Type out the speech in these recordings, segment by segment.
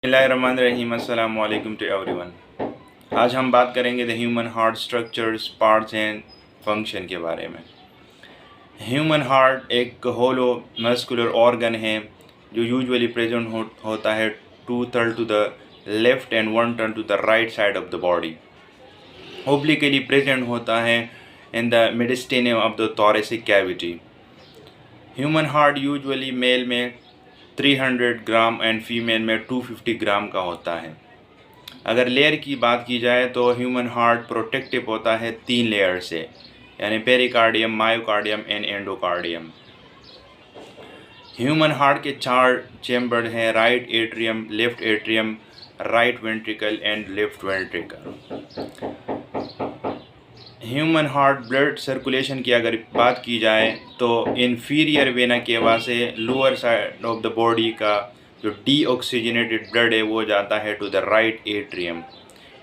बिस्मिल्लाहिर्रहमानिर्रहीम। अस्सलाम वालेकुम टू एवरीवन। आज हम बात करेंगे the human heart structures, parts and function के बारे में। ह्यूमन हार्ट एक होलो मस्कुलर ऑर्गन है जो यूजुअली प्रेजेंट होता है 2/3 to the left and 1/3 to the right side of the body. Obliquely present होता है in the mediastinum of the thoracic cavity. Human heart usually male में 300 ग्राम एंड फीमेल में 250 ग्राम का होता है। अगर लेयर की बात की जाए तो ह्यूमन हार्ट प्रोटेक्टिव होता है 3 लेयर से, यानी pericardium, myocardium and endocardium. Human heart के 4 चैम्बर हैं: right atrium, left atrium, right ventricle and left ventricle. Human heart blood circulation की अगर बात की जाए तो इन्फीरियर वेना केवा से lower side of the body का जो डीऑक्सीजनेटेड ब्लड है वो जाता है to the right atrium,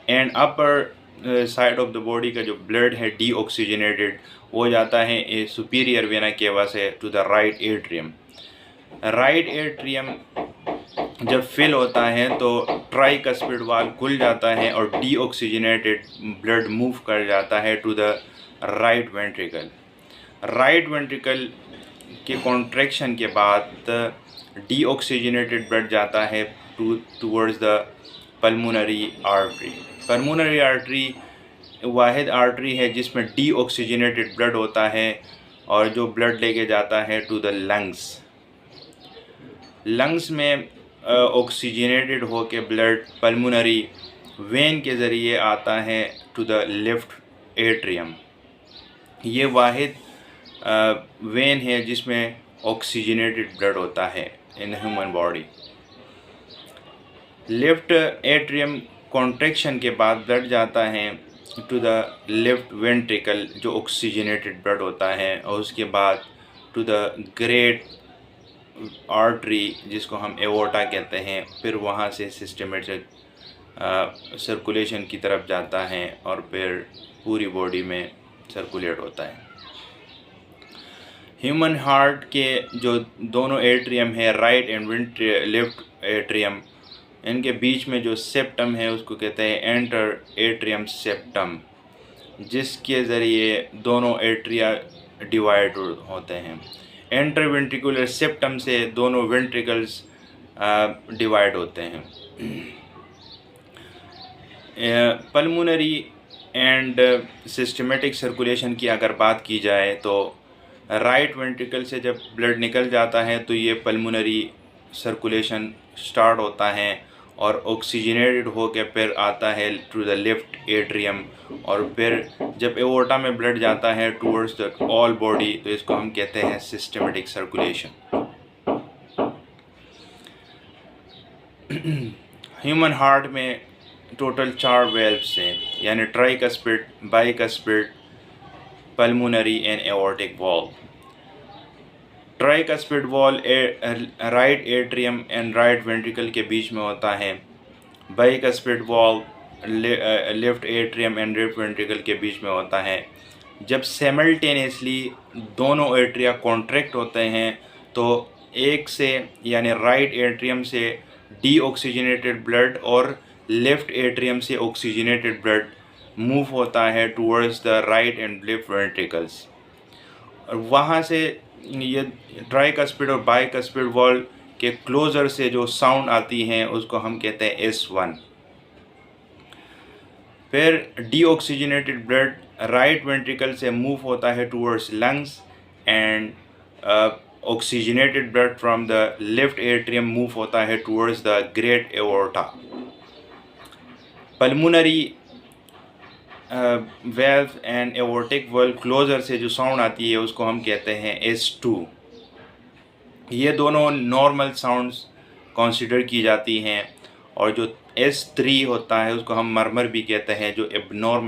and upper side of the body का जो ब्लड है डीऑक्सीजनेटेड वो जाता है सुपीरियर वेना केवा से to the right atrium. Right atrium जब फिल होता है तो ट्राइकस्पिड वाल्व खुल जाता है और डीऑक्सीजनेटेड ब्लड मूव कर जाता है to the right ventricle. Right ventricle के कॉन्ट्रैक्शन के बाद डीऑक्सीजनेटेड ब्लड जाता है towards the pulmonary artery. Pulmonary artery वाहिद आर्टरी है जिसमें डीऑक्सीजनेटेड ब्लड होता है और जो ब्लड लेके जाता है टू द लंग्स। लंग्स में ऑक्सीजनेटेड होके ब्लड पल्मोनरी वेन के ज़रिए आता है टू द लेफ्ट एट्रियम। ये वाहिद वेन है जिसमें ऑक्सीजनेटेड ब्लड होता है in human body. Left atrium contraction के बाद ब्लड जाता है टू द लेफ्ट वेंट्रिकल जो ऑक्सीजनेटेड ब्लड होता है, और उसके बाद टू द ग्रेट आर्टरी जिसको हम एओर्टा कहते हैं। फिर वहाँ से सिस्टमेटिक सर्कुलेशन की तरफ जाता है और फिर पूरी बॉडी में सर्कुलेट होता है। ह्यूमन हार्ट के जो दोनों एट्रियम है, राइट एंड लेफ्ट एट्रियम, इनके बीच में जो सेप्टम है उसको कहते हैं एंटर एट्रियम सेप्टम, जिसके ज़रिए दोनों एट्रिया डिवाइड होते हैं। एंटर वेंट्रिकुलर सेप्टम से दोनों वेंट्रिकल्स डिवाइड होते हैं। पल्मोनरी एंड सिस्टमेटिक सर्कुलेशन की अगर बात की जाए तो राइट वेंट्रिकल से जब ब्लड निकल जाता है तो ये पल्मोनरी सर्कुलेशन स्टार्ट होता है और ऑक्सीजनेटेड होकर फिर आता है टू द लेफ्ट एट्रियम, और फिर जब एओर्टा में ब्लड जाता है टूवर्ड्स द ऑल बॉडी तो इसको हम कहते हैं सिस्टमेटिक सर्कुलेशन। ह्यूमन हार्ट में टोटल 4 वेल्व्स हैं, यानी tricuspid, bicuspid, pulmonary and aortic valve. Tricuspid wall right atrium and right ventricle के बीच में होता है। Bicuspid valve left atrium and left ventricle के बीच में होता है। जब सिमल्टेनियसली दोनों एट्रिया कॉन्ट्रैक्ट होते हैं तो एक से यानी राइट एट्रियम से डीऑक्सीजनेटेड ब्लड और लेफ्ट एट्रियम से ऑक्सीजनेटेड ब्लड मूव होता है towards the right and left ventricles, और वहाँ से ये ट्राइकस्पिड और बाइकस्पिड वॉल के क्लोजर से जो साउंड आती हैं उसको हम कहते हैं S1। फिर डीऑक्सीजनेटेड ब्लड राइट वेंट्रिकल से मूव होता है towards lungs, and oxygenated blood from the left atrium move होता है towards the great aorta. Pulmonary valve and aortic valve closure से जो साउंड आती है उसको हम कहते हैं S2। ये दोनों नॉर्मल साउंड्स कंसीडर की जाती हैं, और जो S3 होता है उसको हम मरमर भी कहते हैं जो एबनॉर्मल